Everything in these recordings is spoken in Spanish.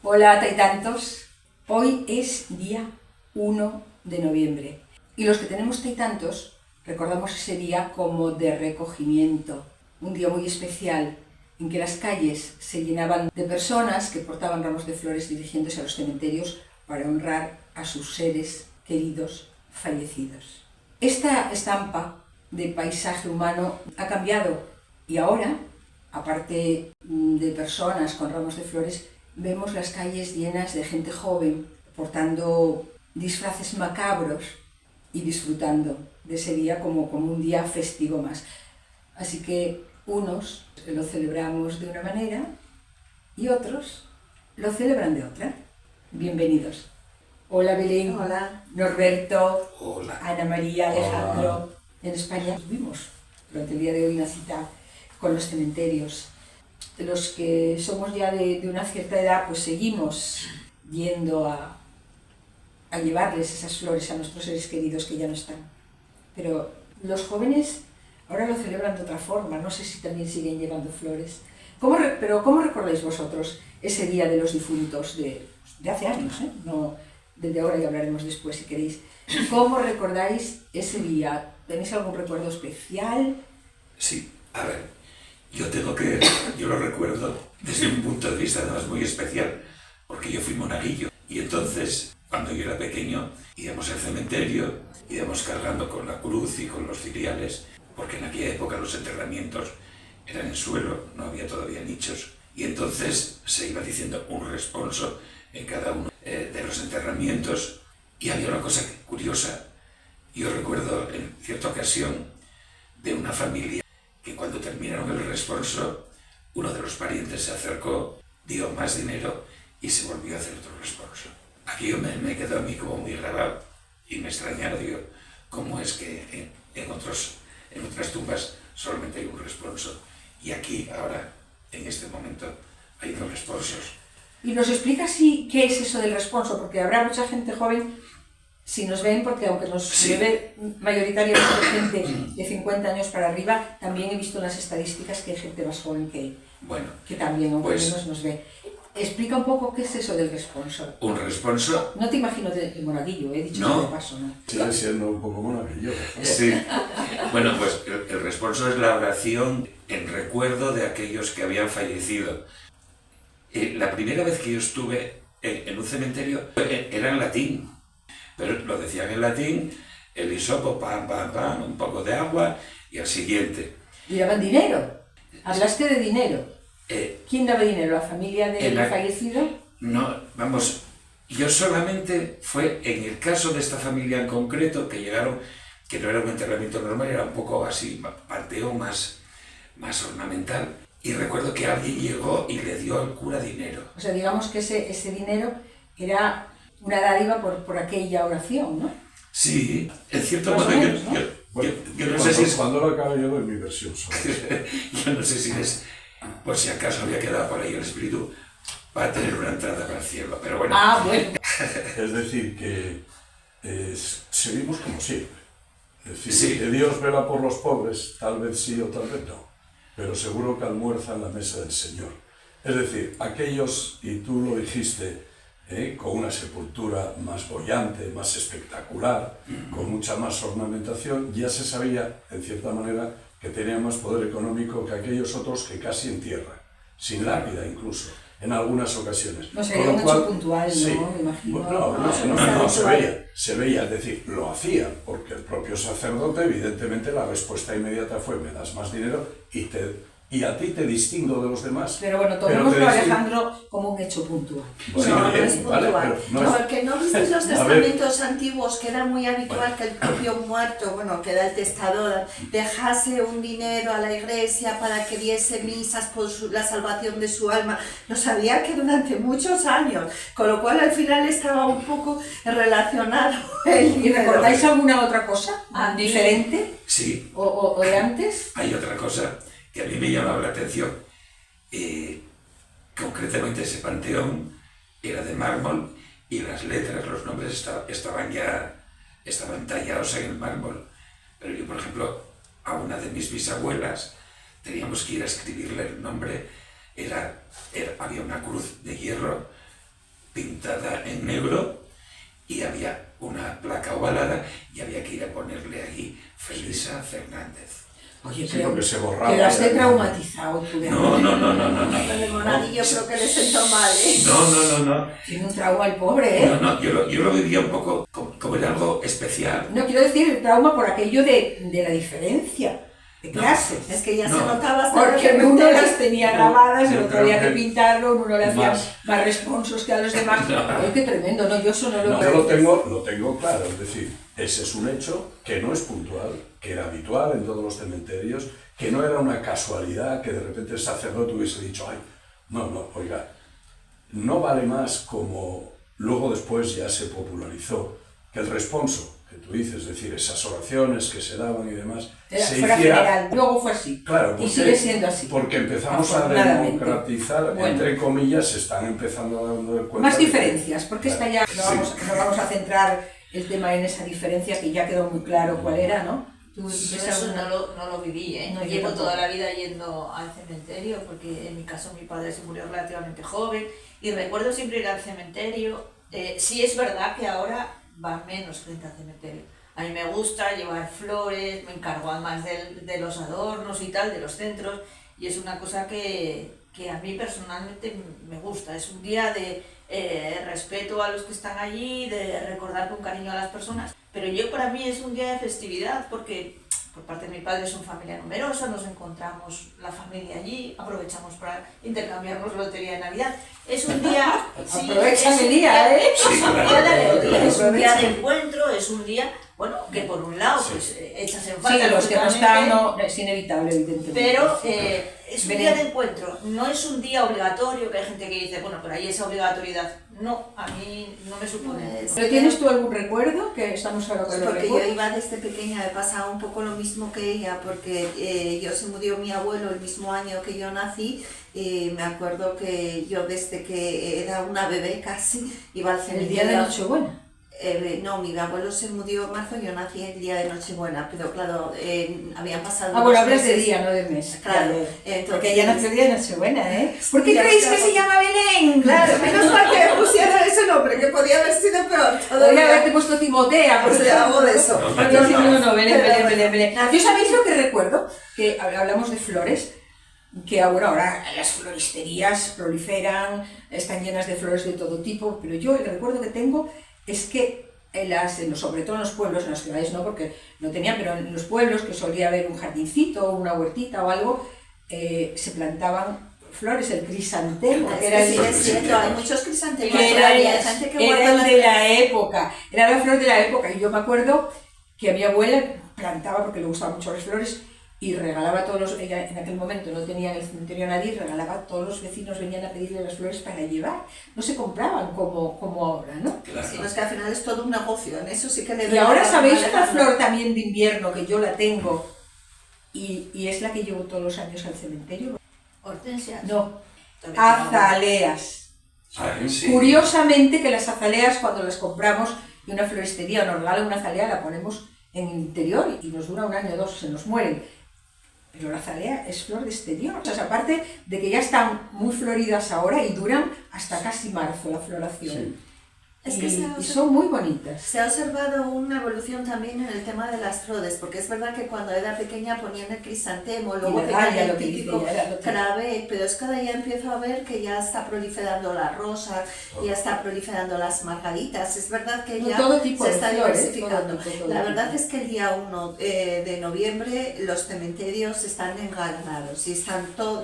Hola, taitantos. Hoy es día 1 de noviembre y los que tenemos taitantos recordamos ese día como de recogimiento, un día muy especial en que las calles se llenaban de personas que portaban ramos de flores dirigiéndose a los cementerios para honrar a sus seres queridos fallecidos. Esta estampa de paisaje humano ha cambiado y ahora, aparte de personas con ramos de flores, vemos las calles llenas de gente joven portando disfraces macabros y disfrutando de ese día como un día festivo más. Así que unos lo celebramos de una manera y otros lo celebran de otra. Bienvenidos. Hola Belén. Hola. Norberto. Hola. Ana María, Alejandro. Hola. En España tuvimos durante el día de hoy una cita con los cementerios. Los que somos ya de una cierta edad, pues seguimos yendo a llevarles esas flores a nuestros seres queridos que ya no están. Pero los jóvenes ahora lo celebran de otra forma, no sé si también siguen llevando flores. Pero ¿cómo recordáis vosotros ese día de los difuntos de hace años? No, desde ahora ya hablaremos después si queréis. ¿Cómo recordáis ese día? ¿Tenéis algún recuerdo especial? Sí, a ver, yo lo recuerdo desde un punto de vista además muy especial, porque yo fui monaguillo y entonces, cuando yo era pequeño, íbamos al cementerio, íbamos cargando con la cruz y con los ciriales, porque en aquella época los enterramientos eran en suelo, no había todavía nichos, y entonces se iba diciendo un responso en cada uno de los enterramientos, y había una cosa curiosa. Yo recuerdo en cierta ocasión de una familia que cuando terminaron el responso, uno de los parientes se acercó, dio más dinero y se volvió a hacer otro responso. Aquello me quedó a mí como muy grabado y me extrañaba, digo, ¿cómo es que en otras tumbas solamente hay un responso y aquí, ahora, en este momento, hay dos responsos? ¿Y nos explicas qué es eso del responso? Porque habrá mucha gente joven, si nos ven, porque aunque nos ve mayoritariamente gente de 50 años para arriba, también he visto en las estadísticas que hay gente más joven que también, aunque menos nos ve. Explica un poco qué es eso del responso. Un responso... No te imagino de monaguillo, he dicho no. de paso, ¿no? Sigue siendo un poco monaguillo. Sí. Bueno, pues el responso es la oración en recuerdo de aquellos que habían fallecido. La primera vez que yo estuve en un cementerio era en latín, pero lo decían en latín, el hisopo, pam, pam, pam, un poco de agua y al siguiente. ¿Y daban dinero? Hablaste de dinero. ¿Quién daba dinero? ¿La familia del fallecido? No, vamos, yo solamente fue en el caso de esta familia en concreto que llegaron, que no era un enterramiento normal, era un poco así, panteón más ornamental. Y recuerdo que alguien llegó y le dio al cura dinero. O sea, digamos que ese dinero era una dádiva por aquella oración, ¿no? Sí, en cierto modo yo no sé si es... Cuando lo acabe yo doy mi versión sobre yo no sé si es... Por si acaso había quedado por ahí el espíritu para tener una entrada para el cielo, pero bueno. Ah, bueno. Es decir, que seguimos como siempre. Es decir, sí. Que Dios vela por los pobres, tal vez sí o tal vez no, pero seguro que almuerza en la mesa del Señor. Es decir, aquellos, y tú lo dijiste, con una sepultura más boyante, más espectacular, con mucha más ornamentación, ya se sabía, en cierta manera, que tenían más poder económico que aquellos otros que casi en tierra, sin lápida incluso, en algunas ocasiones. No sería un hecho puntual, sí, ¿no? Me imagino. No, se veía, es decir, lo hacían, porque el propio sacerdote, evidentemente, la respuesta inmediata fue, me das más dinero y a ti te distingo de los demás. Pero bueno, tomémoslo, Alejandro, como un hecho puntual. Bueno, no es puntual. Vale, porque no visteis los testamentos antiguos, que era muy habitual que el propio muerto, bueno, que era el testador, dejase un dinero a la iglesia para que diese misas por la salvación de su alma. Lo sabía que durante muchos años, con lo cual al final estaba un poco relacionado. ¿Y recordáis alguna otra cosa diferente? Sí. ¿O de antes? Hay otra cosa que a mí me llamaba la atención. Concretamente ese panteón era de mármol y las letras, los nombres estaban tallados en el mármol. Pero yo, por ejemplo, a una de mis bisabuelas teníamos que ir a escribirle el nombre. Había una cruz de hierro pintada en negro y había una placa ovalada y había que ir a ponerle ahí Felisa Fernández. Oye, Sí, porque se borraba. quedaste traumatizado tú de No. Con el monaguillo creo que le sentó mal, ¿eh? No. Tiene un trauma el pobre, ¿eh? No, yo lo vivía un poco como era algo especial. No, quiero decir el trauma por aquello de la diferencia de clases. Es que ya se No. notaba hasta Porque en uno las tenía grabadas, el yo otro creo había que que pintarlo, en uno le hacía más. más responsos que a los demás. No. Ay, qué tremendo, no, yo eso no lo No, veo. yo lo tengo claro, es decir, ese es un hecho que no es puntual, que era habitual en todos los cementerios, que no era una casualidad que de repente el sacerdote hubiese dicho, ay, no, oiga, no vale más como luego después ya se popularizó, que el responso que tú dices, es decir, esas oraciones que se daban y demás, se Fuera hiciera. general, luego fue así. Claro, y sigue siendo así. porque empezamos a Afortunadamente. democratizar, Bueno. entre comillas, se están empezando a dar cuenta. Más de que- diferencias, porque esta ya no vamos a centrar el tema en esa diferencia que ya quedó muy claro cuál era, ¿no? Tú Yo ves eso alguna- no lo viví, ¿eh? No, yo Llevo tampoco. toda la vida yendo al cementerio, porque en mi caso mi padre se murió relativamente joven y recuerdo siempre ir al cementerio. Sí es verdad que ahora va menos gente al cementerio. A mí me gusta llevar flores, me encargo además de los adornos y tal, de los centros, y es una cosa que a mí personalmente me gusta. Es un día de respeto a los que están allí, de recordar con cariño a las personas. Pero para mí es un día de festividad porque por parte de mi padre son familia numerosa, nos encontramos la familia allí, aprovechamos para intercambiarnos lotería de Navidad. Es un día... sí, Aprovecha es el un día, ¿eh? Es un día de alegría, es un día de Aprovecha. encuentro, es un día, bueno, que por un lado pues echas en falta... Sí, los que no lógicamente, están, no, es inevitable, evidentemente. pero es un Ven- día de encuentro, no es un día obligatorio, que hay gente que dice, bueno, pero hay esa obligatoriedad. No, a mí no me supone. Pues, ¿Pero tienes tú algún recuerdo? Que estamos ahora con los Porque yo recuerdos. iba desde pequeña, me pasaba un poco lo mismo que ella, porque se murió mi abuelo el mismo año que yo nací. Me acuerdo que yo desde que era una bebé casi iba al El cementerio. día de Nochebuena. No, mi abuelo se murió en marzo, yo nací el día de Nochebuena, pero claro, habían pasado Ah, bueno, dos hablas de meses. día, no de mes. Claro, Ya, ya. entonces- Porque ella nació el día de Nochebuena, ¿eh? ¿Por qué Ya, creéis que claro. se llama Belén? Claro, menos mal que me pusieron ese nombre, que podía haber sido peor. Podría haberte puesto Timotea, por Pues ejemplo. algo de eso. No, Belén, Pero Belén, bueno. Belén, Belén. ¿Yo sabéis lo que recuerdo? Que hablamos de flores, que ahora las floristerías proliferan, están llenas de flores de todo tipo, pero yo el recuerdo que tengo es que sobre todo en los pueblos, en las ciudades no, porque no tenían, pero en los pueblos que solía haber un jardincito, una huertita o algo, se plantaban flores, el crisantemo, Es que era que el, sigue siendo, hay muchos crisantemos que era, todavía, hay gente que era guarda el de la época, era la flor de la época. Y yo me acuerdo que a mi abuela plantaba, porque le gustaban mucho las flores, y regalaba a todos los, ella en aquel momento no tenía en el cementerio a nadie, regalaba a todos los vecinos, venían a pedirle las flores para llevar, no se compraban como ahora, ¿no? Claro. Sí, no, es que al final es todo un negocio, en eso sí que le Y veo ahora la- sabéis la- una flor también de invierno que yo la tengo y es la que llevo todos los años al cementerio. Hortensias. No, Todavía no. azaleas. Ah, sí. Curiosamente que las azaleas cuando las compramos de una floristería o nos regalan una azalea la ponemos en el interior y nos dura un año o dos, se nos mueren. Pero la azalea es flor de exterior. O sea, aparte de que ya están muy floridas ahora y duran hasta casi marzo la floración. Sí. Es que Y son muy bonitas. Se ha observado una evolución también en el tema de las flores, porque es verdad que cuando era pequeña ponían el crisantemo, luego la tenían dalia, el lo que dice típico ella, era lo que- clavé, pero es que ahora ya empiezo a ver que ya está proliferando la rosa, ya está proliferando las margaritas, es verdad que No, ya todo tipo se de está flores, diversificando. todo tipo. La verdad es que el día 1 de noviembre los cementerios están engalanados y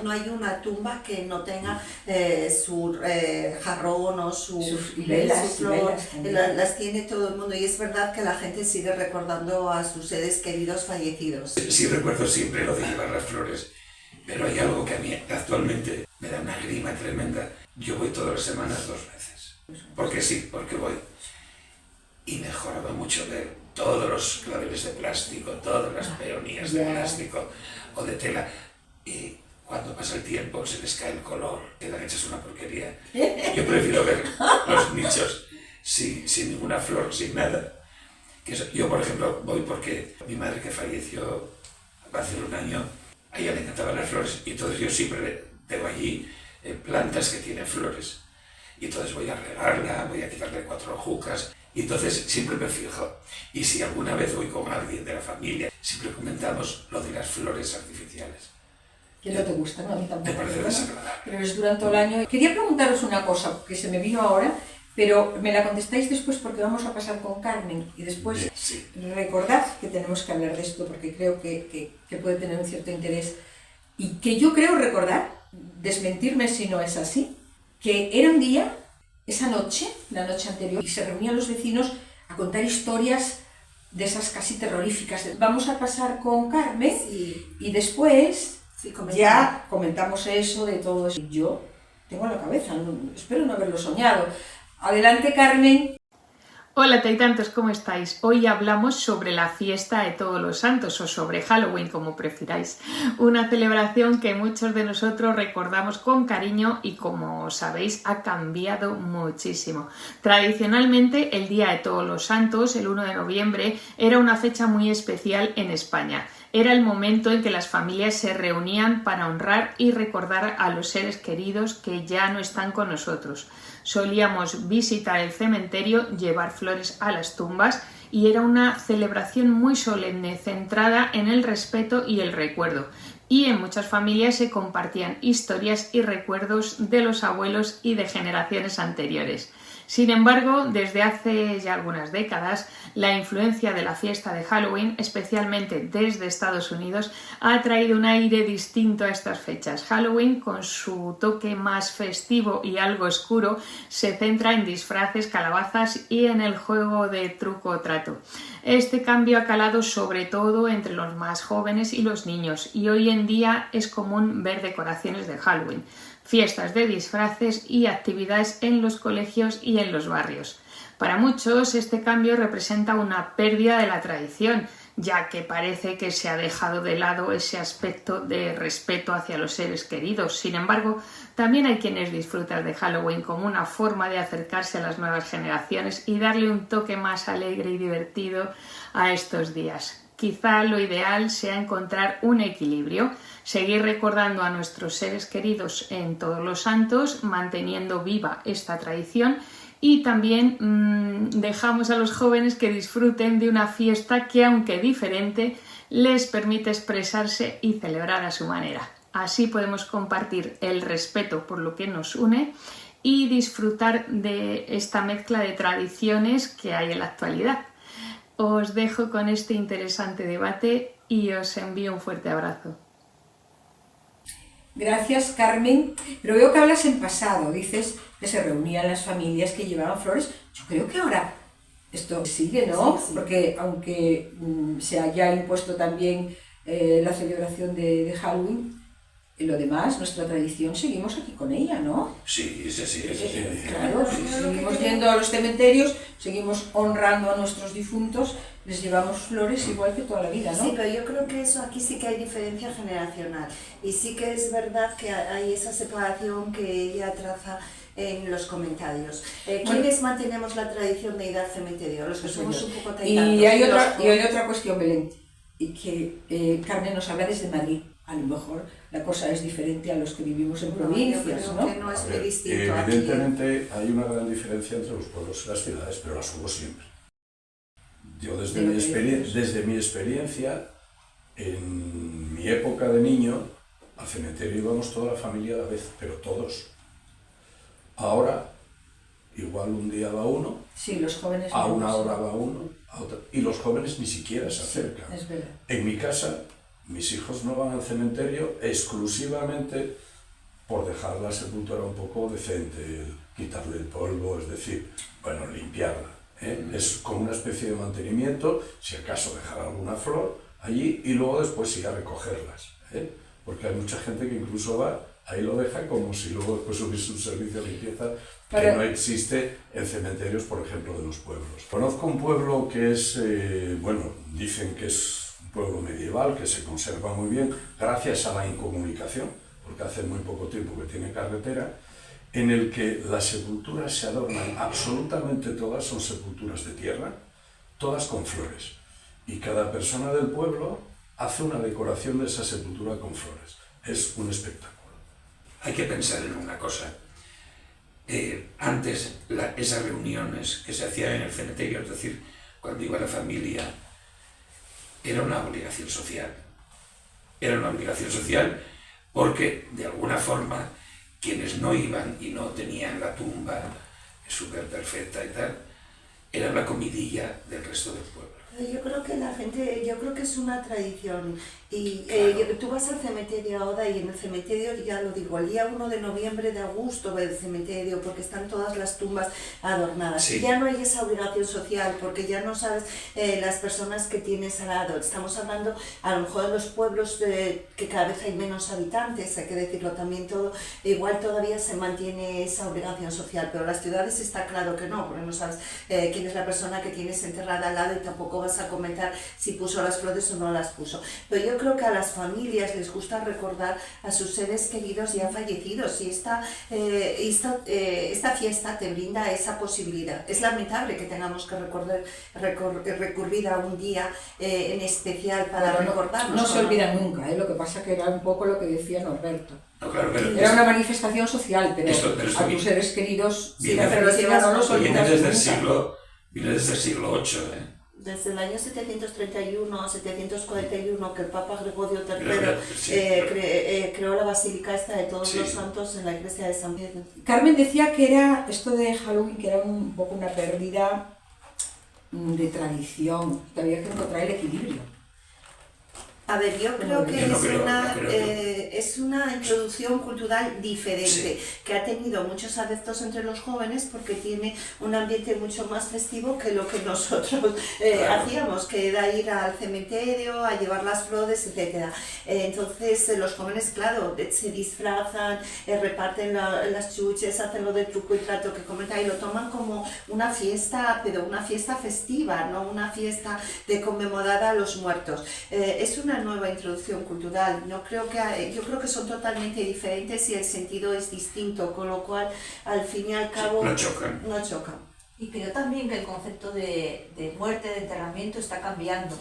no hay una tumba que no tenga su jarrón o su Y velas, su flor, y velas también. las tiene todo el mundo y es verdad que la gente sigue recordando a sus seres queridos fallecidos. Sí recuerdo siempre lo de llevar las flores, pero hay algo que a mí actualmente me da una grima tremenda. Yo voy todas las semanas 2 veces. Porque sí, porque voy. Y me joroba mucho ver todos los claveles de plástico, todas las peonías de Ya. plástico o de tela. Y cuando pasa el tiempo se les cae el color, quedan hechas una porquería. Yo prefiero ver los nichos sin ninguna flor, sin nada. Yo, por ejemplo, voy porque mi madre, que falleció hace un año, a ella le encantaban las flores y entonces yo siempre tengo allí plantas que tienen flores. y entonces voy a regarla, voy a quitarle 4 jucas, y entonces siempre me fijo. Y si alguna vez voy con alguien de la familia, siempre comentamos lo de las flores artificiales. ¿Que no te gustan? No, a mí tampoco. Me parece desagradable. Pero es durante todo el año. Quería preguntaros una cosa que se me vino ahora, pero me la contestáis después porque vamos a pasar con Carmen y después Sí. recordad que tenemos que hablar de esto porque creo que puede tener un cierto interés y que yo creo recordar, desmentirme si no es así, que era un día, esa noche, la noche anterior, y se reunían los vecinos a contar historias de esas casi terroríficas. Vamos a pasar con Carmen y después ya comentamos eso de todo eso. Yo tengo en la cabeza, espero no haberlo soñado. Adelante, Carmen. Hola Taitantos, ¿cómo estáis? Hoy hablamos sobre la fiesta de Todos los Santos o sobre Halloween, como prefiráis. Una celebración que muchos de nosotros recordamos con cariño y, como sabéis, ha cambiado muchísimo. Tradicionalmente, el Día de Todos los Santos, el 1 de noviembre, era una fecha muy especial en España. Era el momento en que las familias se reunían para honrar y recordar a los seres queridos que ya no están con nosotros. Solíamos visitar el cementerio, llevar flores a las tumbas y era una celebración muy solemne, centrada en el respeto y el recuerdo. Y en muchas familias se compartían historias y recuerdos de los abuelos y de generaciones anteriores. Sin embargo, desde hace ya algunas décadas, la influencia de la fiesta de Halloween, especialmente desde Estados Unidos, ha traído un aire distinto a estas fechas. Halloween, con su toque más festivo y algo oscuro, se centra en disfraces, calabazas y en el juego de truco o trato. Este cambio ha calado sobre todo entre los más jóvenes y los niños, y hoy en día es común ver decoraciones de Halloween, fiestas de disfraces y actividades en los colegios y en los barrios. Para muchos, este cambio representa una pérdida de la tradición, ya que parece que se ha dejado de lado ese aspecto de respeto hacia los seres queridos. Sin embargo, también hay quienes disfrutan de Halloween como una forma de acercarse a las nuevas generaciones y darle un toque más alegre y divertido a estos días. Quizá lo ideal sea encontrar un equilibrio, seguir recordando a nuestros seres queridos en Todos los Santos, manteniendo viva esta tradición, y también dejamos a los jóvenes que disfruten de una fiesta que, aunque diferente, les permite expresarse y celebrar a su manera. Así podemos compartir el respeto por lo que nos une y disfrutar de esta mezcla de tradiciones que hay en la actualidad. Os dejo con este interesante debate y os envío un fuerte abrazo. Gracias, Carmen. Pero veo que hablas en pasado, dices que se reunían las familias que llevaban flores. Yo creo que ahora esto sigue, ¿no? Sí. Porque aunque se haya impuesto también la celebración de Halloween, y lo demás, nuestra tradición, seguimos aquí con ella, ¿no? Sí, sí. Claro, seguimos yendo a los cementerios, seguimos honrando a nuestros difuntos, les llevamos flores igual que toda la vida, ¿no? Sí, pero yo creo que eso aquí sí que hay diferencia generacional y sí que es verdad que hay esa separación que ella traza en los comentarios. ¿Quiénes mantenemos la tradición de ir al cementerio? Los que somos un poco taitantos. Y hay otra cuestión, Belén, y que Carmen nos habla desde Madrid. A lo mejor la cosa es diferente a los que vivimos en provincias, ¿no? Que no es muy distinto. Evidentemente hay una gran diferencia entre los pueblos y las ciudades, pero las hubo siempre. Yo desde mi experiencia, en mi época de niño, al cementerio íbamos toda la familia a la vez, pero todos. Ahora, igual un día va uno, sí, los jóvenes a una hora va uno, a otra, y los jóvenes ni siquiera se acercan. Es verdad. En mi casa, mis hijos no van al cementerio exclusivamente por dejar la sepultura un poco decente, quitarle el polvo, es decir, bueno, limpiarla. Es como una especie de mantenimiento, si acaso dejar alguna flor allí y luego después ir a recogerlas. Porque hay mucha gente que incluso va, ahí lo deja como si luego después hubiese un servicio de limpieza que no existe en cementerios, por ejemplo, de los pueblos. Conozco un pueblo que es, dicen que es un pueblo medieval, que se conserva muy bien gracias a la incomunicación, porque hace muy poco tiempo que tiene carretera, en el que las sepulturas se adornan, absolutamente todas son sepulturas de tierra, todas con flores. Y cada persona del pueblo hace una decoración de esa sepultura con flores. Es un espectáculo. Hay que pensar en una cosa. Antes, esas reuniones que se hacían en el cementerio, es decir, cuando iba la familia, era una obligación social. Era una obligación social porque, de alguna forma, quienes no iban y no tenían la tumba súper perfecta y tal, era la comidilla del resto del pueblo. Yo creo que la gente, yo creo que es una tradición y Claro. tú vas al cementerio ahora y en el cementerio, ya lo digo, el día 1 de noviembre de agosto va el cementerio porque están todas las tumbas adornadas. Sí. Ya no hay esa obligación social porque ya no sabes las personas que tienes al lado. Estamos hablando a lo mejor de los pueblos que cada vez hay menos habitantes, hay que decirlo también todo, igual todavía se mantiene esa obligación social, pero las ciudades está claro que no, porque no sabes quién es la persona que tienes enterrada al lado y tampoco vas a comentar si puso las flores o no las puso. Pero yo creo que a las familias les gusta recordar a sus seres queridos ya fallecidos y esta fiesta te brinda esa posibilidad. Es lamentable que tengamos que recurrir a un día en especial para recordarnos. No se olvida nunca, lo que pasa que era un poco lo que decía Norberto. No, claro, pero Era una manifestación social, pero esto a tus seres queridos, si viene- la felicidad no los viene olvidas desde el nunca. viene desde el siglo VIII, Desde el año 731 a 741 que el Papa Gregorio III Sí. creó la Basílica esta de Todos Sí. los Santos en la iglesia de San Pedro. Carmen decía que era esto de Halloween, que era un poco una pérdida de tradición, que había que encontrar el equilibrio. A ver, yo creo que Yo no creo, es una introducción cultural diferente, Sí. que ha tenido muchos adeptos entre los jóvenes porque tiene un ambiente mucho más festivo que lo que nosotros Claro. hacíamos, que era ir al cementerio, a llevar las flores, etc. Entonces los jóvenes, claro, se disfrazan, reparten las chuches, hacen lo de truco y trato que comenta y lo toman como una fiesta, pero una fiesta festiva, no una fiesta de conmemorar a los muertos. Es una nueva introducción cultural. Yo creo que son totalmente diferentes y el sentido es distinto, con lo cual al fin y al cabo no chocan. no chocan. Y creo también que el concepto de muerte, de enterramiento está cambiando.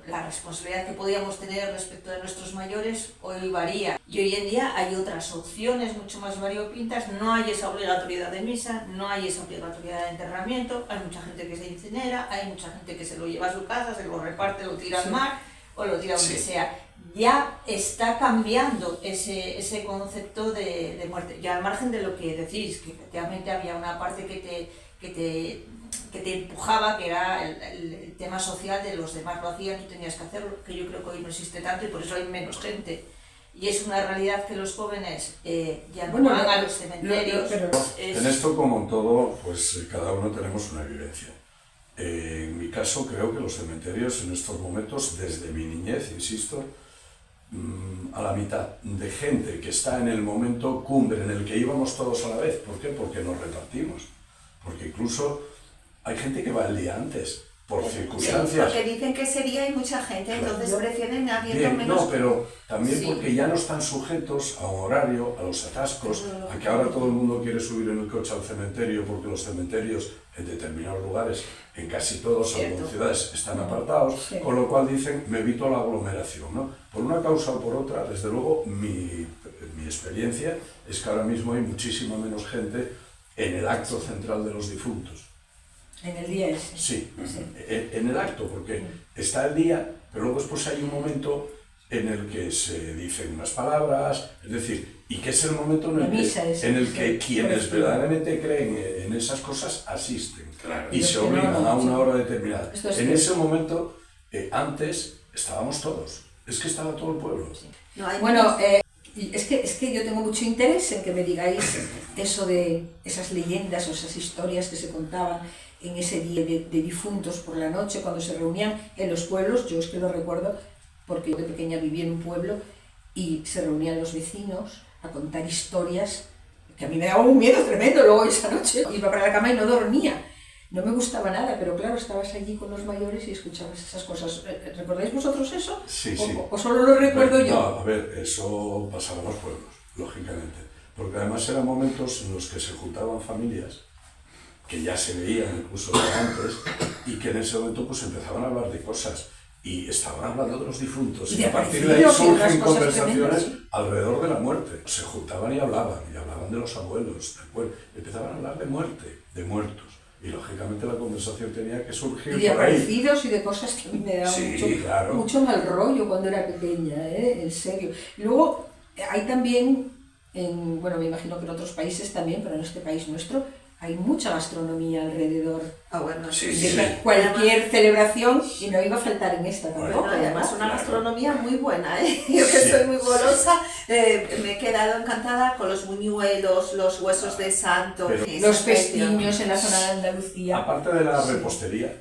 La responsabilidad que podíamos tener respecto de nuestros mayores hoy varía. Y hoy en día hay otras opciones mucho más variopintas. No hay esa obligatoriedad de misa, no hay esa obligatoriedad de enterramiento. Hay mucha gente que se incinera, hay mucha gente que se lo lleva a su casa, se lo reparte, lo tira al mar o lo tira donde sea. Ya está cambiando ese concepto de muerte. Ya al margen de lo que decís, que efectivamente había una parte que te empujaba, que era el tema social de los demás lo hacían, tú tenías que hacerlo, que yo creo que hoy no existe tanto y por eso hay menos gente. Y es una realidad que los jóvenes ya no van a los cementerios. En esto, como en todo, pues cada uno tenemos una vivencia. En mi caso, creo que los cementerios en estos momentos, desde mi niñez, insisto, a la mitad de gente que está en el momento cumbre en el que íbamos todos a la vez. ¿Por qué? Porque nos repartimos. Porque incluso hay gente que va el día antes, por circunstancias. Porque dicen que ese día hay mucha gente, entonces Claro. prefieren habiendo Bien, menos. no, pero también Sí. porque ya no están sujetos a un horario, a los atascos, a que ahora todo el mundo quiere subir en el coche al cementerio porque los cementerios en determinados lugares, en casi todos, salvo en Cierto. ciudades, están apartados, Sí. con lo cual dicen, me evito la aglomeración, ¿no? Por una causa o por otra, desde luego, mi experiencia es que ahora mismo hay muchísima menos gente en el acto central de los difuntos. En el día ese. Sí, en el acto, porque está el día, pero luego después hay un momento en el que se dicen unas palabras, es decir, y que es el momento en La el misa es- que quienes sí. verdaderamente creen en esas cosas asisten Claro. y Los se que no, obligan no, a una sí. hora determinada. Esto es En cierto. ese momento, antes estábamos todos, es que estaba todo el pueblo. No, hay Bueno, menos. y es que yo tengo mucho interés en que me digáis eso de esas leyendas o esas historias que se contaban en ese día de difuntos por la noche, cuando se reunían en los pueblos. Yo es que lo recuerdo porque yo de pequeña viví en un pueblo y se reunían los vecinos a contar historias que a mí me daba un miedo tremendo. Luego esa noche iba para la cama y no dormía. No me gustaba nada, pero claro, estabas allí con los mayores y escuchabas esas cosas. ¿Recordáis vosotros eso? Sí, ¿O, sí. o solo lo recuerdo yo? No, a ver, eso pasaba en los pueblos, lógicamente. Porque además eran momentos en los que se juntaban familias que ya se veían incluso de antes y que en ese momento pues empezaban a hablar de cosas. y estaban hablando de los difuntos. Y Y de a partir de ahí aparecidos y otras surgen cosas conversaciones tremendas. alrededor de la muerte. Se juntaban y hablaban de los abuelos, empezaban a hablar de muerte, de muertos. Y lógicamente la conversación tenía que surgir Y de por ahí. aparecidos y de cosas que a mí me daban Sí, claro. mucho mal rollo cuando era pequeña, en serio. Y luego hay también, bueno, me imagino que en otros países también, pero en este país nuestro, hay mucha gastronomía alrededor Ah, bueno, Sí, de sí. cualquier celebración y no iba a faltar en esta Bueno, tampoco. Además, una Claro. gastronomía muy buena, ¿eh? Yo que Sí. soy muy golosa, me he quedado encantada con los buñuelos, los huesos de santo. Pero- es Los especial. pestiños en la zona de Andalucía. Aparte de la repostería,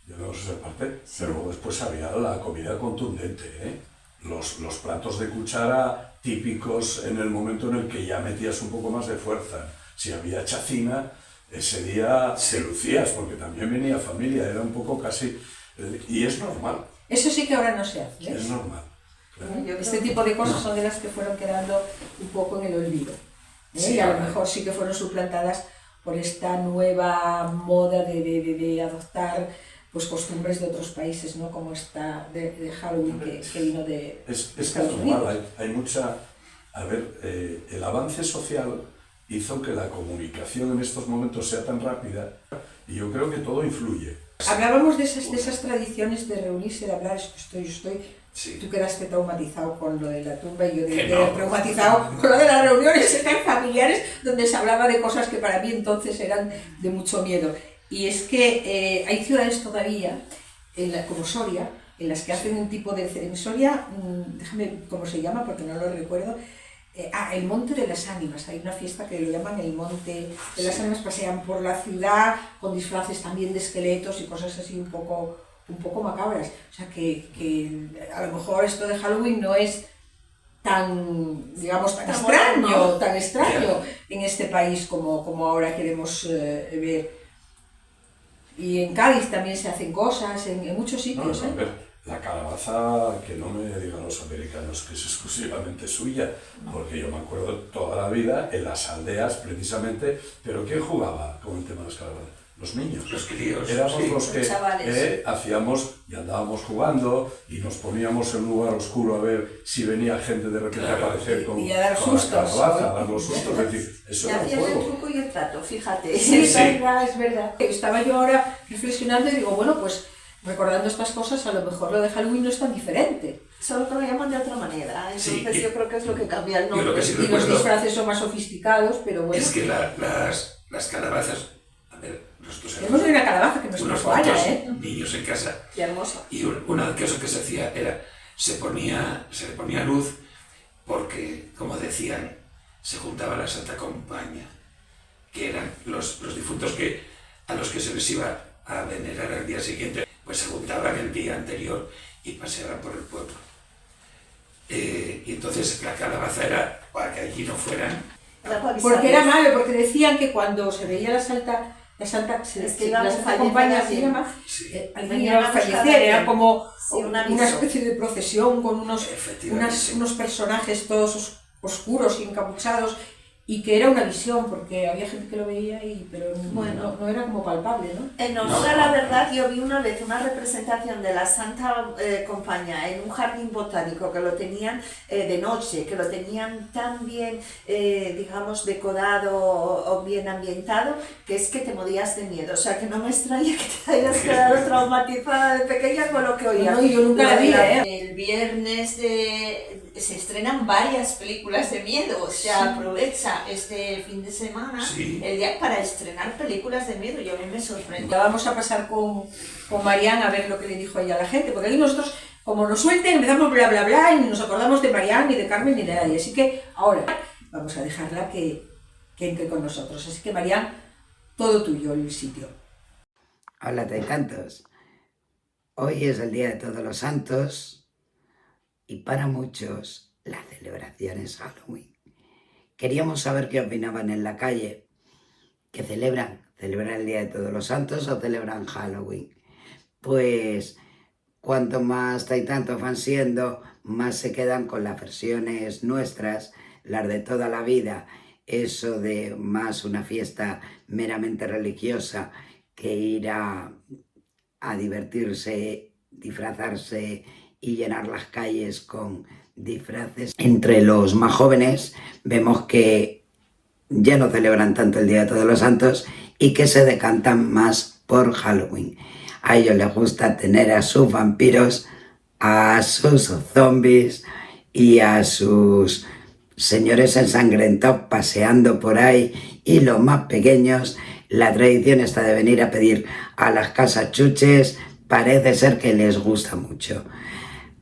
yo no sé esa parte, pero luego después había la comida contundente, ¿eh? Los platos de cuchara típicos en el momento en el que ya metías un poco más de fuerza. Si había chacina, ese día se lucías, porque también venía familia, era un poco casi... Y es normal, Eso sí que ahora no se hace. ¿ves? es normal. claro. Yo Este creo tipo de cosas son de las que fueron quedando un poco en el olvido. Sí, y a lo ahora. mejor sí que fueron suplantadas por esta nueva moda de adoptar pues, costumbres de otros países, ¿no? Como esta de Halloween que vino de Es que Estados es Unidos. normal, hay mucha... A ver, el avance social hizo que la comunicación en estos momentos sea tan rápida y yo creo que todo influye. Hablábamos de esas tradiciones de reunirse, de hablar, yo estoy Sí. tú quedaste traumatizado con lo de la tumba y yo Que quedé no. traumatizado con lo de las reuniones familiares donde se hablaba de cosas que para mí entonces eran de mucho miedo. Y es que hay ciudades todavía, como Soria, en las que hacen un tipo de... En Soria, déjame cómo se llama porque no lo recuerdo, el Monte de las Ánimas. Hay una fiesta que lo llaman el Monte de las Ánimas, pasean por la ciudad con disfraces también de esqueletos y cosas así un poco macabras. O sea que a lo mejor esto de Halloween no es tan, digamos, tan extraño en este país como ahora queremos ver. Y en Cádiz también se hacen cosas, en muchos sitios. No, a ver, la calabaza, que no me digan los americanos que es exclusivamente suya, porque yo me acuerdo toda la vida en las aldeas precisamente, pero ¿quién jugaba con el tema de las calabazas? Los niños. Los críos. Éramos sí. los que Los chavales. hacíamos y andábamos jugando y nos poníamos en un lugar oscuro a ver si venía gente de repente a Claro. aparecer con, Y a dar con la sustos. calabaza, a dar los sustos, es decir, eso Y era un hacías el juego. truco y el trato, fíjate. Sí, es Sí. verdad, es verdad. Estaba yo ahora reflexionando y digo, bueno, pues recordando estas cosas, a lo mejor lo de Halloween no es tan diferente. Solo que lo llaman de otra manera. Entonces Sí, yo creo que es lo que cambia el yo lo nombre. que sí Y los recuerdo disfraces son más sofisticados, pero bueno. es que las calabazas, a ver, nosotros Tenemos una calabaza que nos unos trajo Ana, cuantos niños en casa. Qué hermoso. Y una cosa que se hacía era, se le ponía luz porque, como decían, se juntaba la Santa Compañía, que eran los difuntos a los que se les iba a venerar al día siguiente, pues se juntaban el día anterior y paseaban por el pueblo. Y entonces la calabaza era para que allí no fueran. Era para Porque era avisarles. malo, porque decían que cuando se veía la Santa Es que la iban a Santa fallecer Compañía así. se llama, Sí, alguien Venían iba a a buscar fallecer, a era alguien. como Sí, un una aviso. especie de procesión con efectivamente. unos personajes todos oscuros y encapuchados, y que era una visión, porque había gente que lo veía, pero Bueno. no era como palpable, ¿no? En honor a la verdad, yo vi una vez una representación de la Santa Compañía en un jardín botánico que lo tenían de noche, que lo tenían tan bien, digamos, decorado o bien ambientado, que es que te morías de miedo. O sea, que no me extraña que te hayas quedado traumatizada de pequeña con lo que oías. No, yo nunca la vi, El viernes se estrenan varias películas de miedo, o sea, aprovecha este fin de semana Sí. el día para estrenar películas de miedo y a mí me sorprende. Ya vamos a pasar con Marian a ver lo que le dijo ella a la gente, porque aquí nosotros, como nos suelten, empezamos bla bla bla y ni nos acordamos de Marian, ni de Carmen, ni de nadie. Así que ahora vamos a dejarla que entre con nosotros. Así que Marian, todo tuyo el sitio. Hola, Taitantos. Hoy es el Día de Todos los Santos y para muchos la celebración es Halloween. Queríamos saber qué opinaban en la calle. ¿Qué celebran? ¿Celebran el Día de Todos los Santos o celebran Halloween? Pues cuanto más Taitantos van siendo, más se quedan con las versiones nuestras, las de toda la vida. Eso de más una fiesta meramente religiosa que ir a divertirse disfrazarse y llenar las calles con disfraces. Entre los más jóvenes vemos que ya no celebran tanto el Día de Todos los Santos y que se decantan más por Halloween. A ellos les gusta tener a sus vampiros, a sus zombies y a sus señores ensangrentados paseando por ahí, y los más pequeños, la tradición está de venir a pedir a las casas chuches, parece ser que les gusta mucho.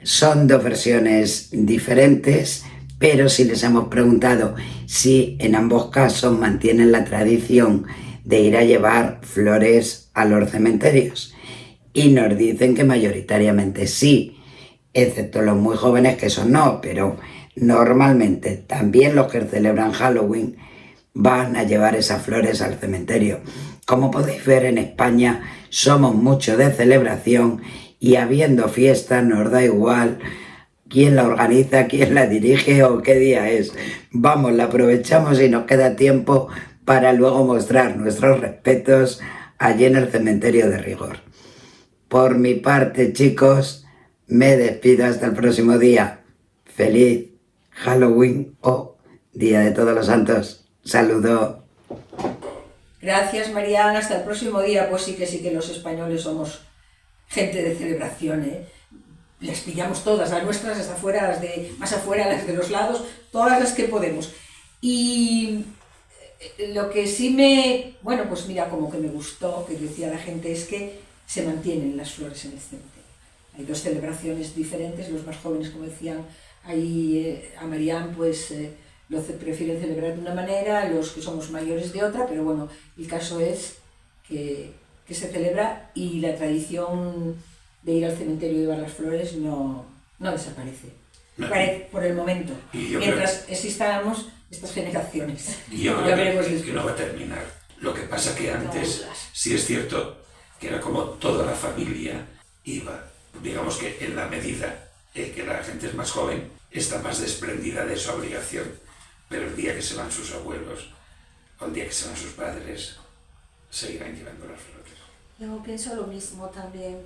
Son dos versiones diferentes, pero sí les hemos preguntado si en ambos casos mantienen la tradición de ir a llevar flores a los cementerios. Y nos dicen que mayoritariamente sí, excepto los muy jóvenes, que eso no, pero normalmente también los que celebran Halloween van a llevar esas flores al cementerio. Como podéis ver, en España somos mucho de celebración y habiendo fiesta nos da igual quién la organiza, quién la dirige o qué día es. Vamos, la aprovechamos y nos queda tiempo para luego mostrar nuestros respetos allí en el cementerio de Rigor. Por mi parte, chicos, me despido hasta el próximo día. Feliz Halloween o Día de Todos los Santos. Saludo. Gracias, Mariana. Hasta el próximo día. Pues sí que los españoles somos gente de celebración, ¿eh? Las pillamos todas, las nuestras, hasta afuera, las de más afuera, las de los lados, todas las que podemos. Y lo que sí bueno, pues mira, como que me gustó, que decía la gente, es que se mantienen las flores en el cementerio. Hay dos celebraciones diferentes, los más jóvenes, como decían ahí a Marianne, pues prefieren celebrar de una manera, los que somos mayores de otra, pero bueno, el caso es que se celebra y la tradición de ir al cementerio y llevar las flores no desaparece, por el momento, mientras existamos estas generaciones. Y yo creo que no va a terminar. Lo que pasa que antes, sí es cierto, que era como toda la familia iba, digamos que en la medida que la gente es más joven, está más desprendida de esa obligación, pero el día que se van sus abuelos, o el día que se van sus padres, seguirán llevando las flores. Yo pienso lo mismo también,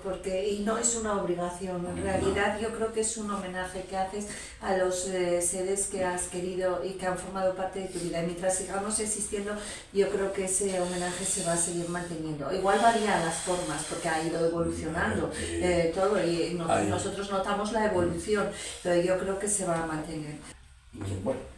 y no es una obligación, en realidad yo creo que es un homenaje que haces a los seres que has querido y que han formado parte de tu vida, y mientras sigamos existiendo yo creo que ese homenaje se va a seguir manteniendo. Igual varían las formas porque ha ido evolucionando todo y nosotros notamos la evolución, pero yo creo que se va a mantener.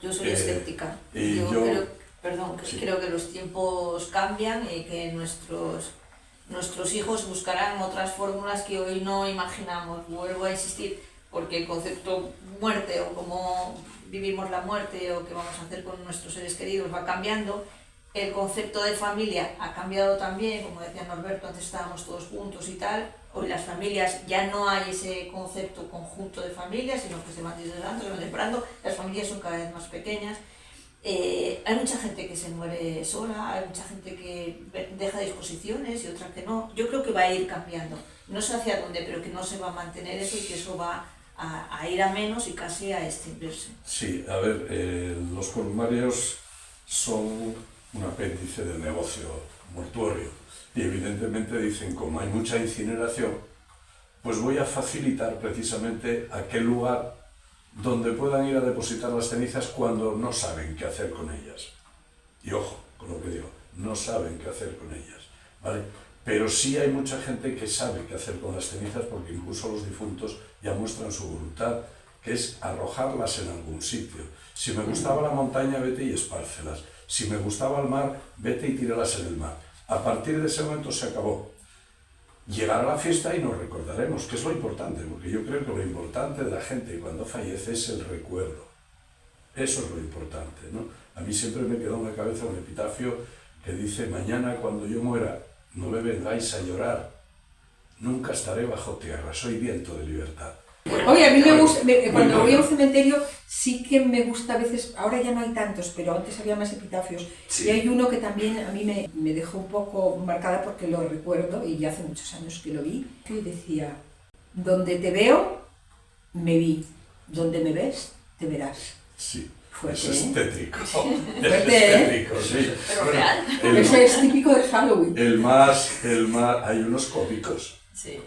Yo soy escéptica, creo que los tiempos cambian y que nuestros hijos buscarán otras fórmulas que hoy no imaginamos. Vuelvo a insistir, porque el concepto muerte o cómo vivimos la muerte o qué vamos a hacer con nuestros seres queridos va cambiando. El concepto de familia ha cambiado también, como decía Norberto, antes estábamos todos juntos y tal. Hoy las familias, ya no hay ese concepto conjunto de familias, sino que se van desgranando, se van separando. Las familias son cada vez más pequeñas. Hay mucha gente que se muere sola, hay mucha gente que deja disposiciones y otra que no. Yo creo que va a ir cambiando, no sé hacia dónde, pero que no se va a mantener eso y que eso va a ir a menos y casi a extinguirse. Sí, a ver, los columarios son un apéndice del negocio mortuorio y evidentemente dicen, como hay mucha incineración, pues voy a facilitar precisamente aquel lugar donde puedan ir a depositar las cenizas cuando no saben qué hacer con ellas. Y ojo con lo que digo, no saben qué hacer con ellas, ¿vale? Pero sí hay mucha gente que sabe qué hacer con las cenizas, porque incluso los difuntos ya muestran su voluntad, que es arrojarlas en algún sitio. Si me gustaba la montaña, vete y espárcelas. Si me gustaba el mar, vete y tíralas en el mar. A partir de ese momento se acabó. Llegará la fiesta y nos recordaremos, que es lo importante, porque yo creo que lo importante de la gente cuando fallece es el recuerdo. Eso es lo importante, ¿no? A mí siempre me quedó en la cabeza un epitafio que dice: mañana cuando yo muera, no me vengáis a llorar, nunca estaré bajo tierra, soy viento de libertad. Oye, a mí me gusta, cuando voy a un cementerio sí que me gusta a veces, ahora ya no hay tantos, pero antes había más epitafios, sí. Y hay uno que también a mí me dejó un poco marcada porque lo recuerdo y ya hace muchos años que lo vi, y decía: donde te veo, me vi, donde me ves, te verás. Sí. Fuerte, es tétrico. Fuerte, es tétrico, sí. Pero bueno, real. Eso es típico de Halloween. El más, hay unos cómicos. Sí.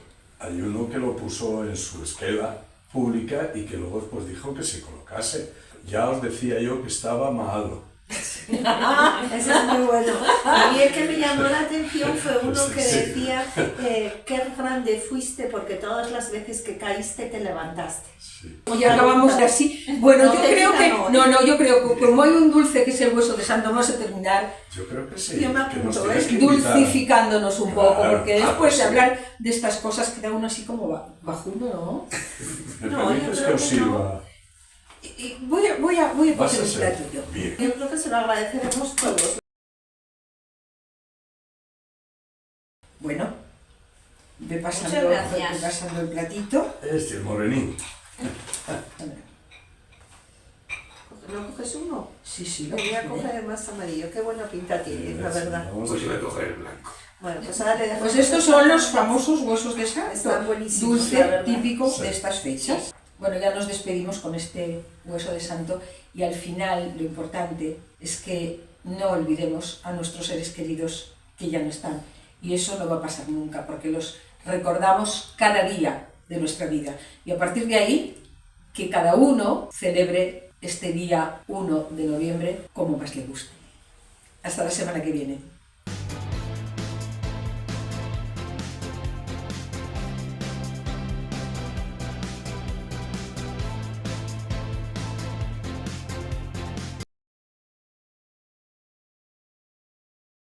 Hay uno que lo puso en su esquela pública y que luego pues dijo que se colocase. Ya os decía yo que estaba malo. Ese es muy bueno. A mí el que me llamó la atención fue uno que decía qué grande fuiste porque todas las veces que caíste te levantaste. Sí. Y acabamos de así. Bueno, No yo te creo que... diga yo creo que como hay un dulce que es el hueso de santo, vamos a terminar Yo creo que sí. Yo me que nos apunto, tienes que invitar. dulcificándonos un poco, Claro. porque después pues de sí. hablar de estas cosas queda uno así como bajuno, ¿no? ¿Me No, permites yo que creo os que no. sirva? Y voy a Vas coger a el ser plato yo. bien. Yo creo que se lo agradeceremos todos. Bueno, ve Muchas pasando gracias. el platito. Este, el morenín. ¿No coges uno? Sí, Lo voy a coger el más amarillo. Qué buena pinta tiene, la verdad. Vamos Pues yo voy a coger el blanco. Bueno, pues ahora le dejamos. Pues estos son los famosos huesos de santo, Están buenísimos, la dulce verdad. típico Sí. de estas fechas. Bueno, ya nos despedimos con este hueso de santo y al final lo importante es que no olvidemos a nuestros seres queridos que ya no están. Y eso no va a pasar nunca, porque los recordamos cada día de nuestra vida. Y a partir de ahí, que cada uno celebre este día 1 de noviembre como más le guste. Hasta la semana que viene.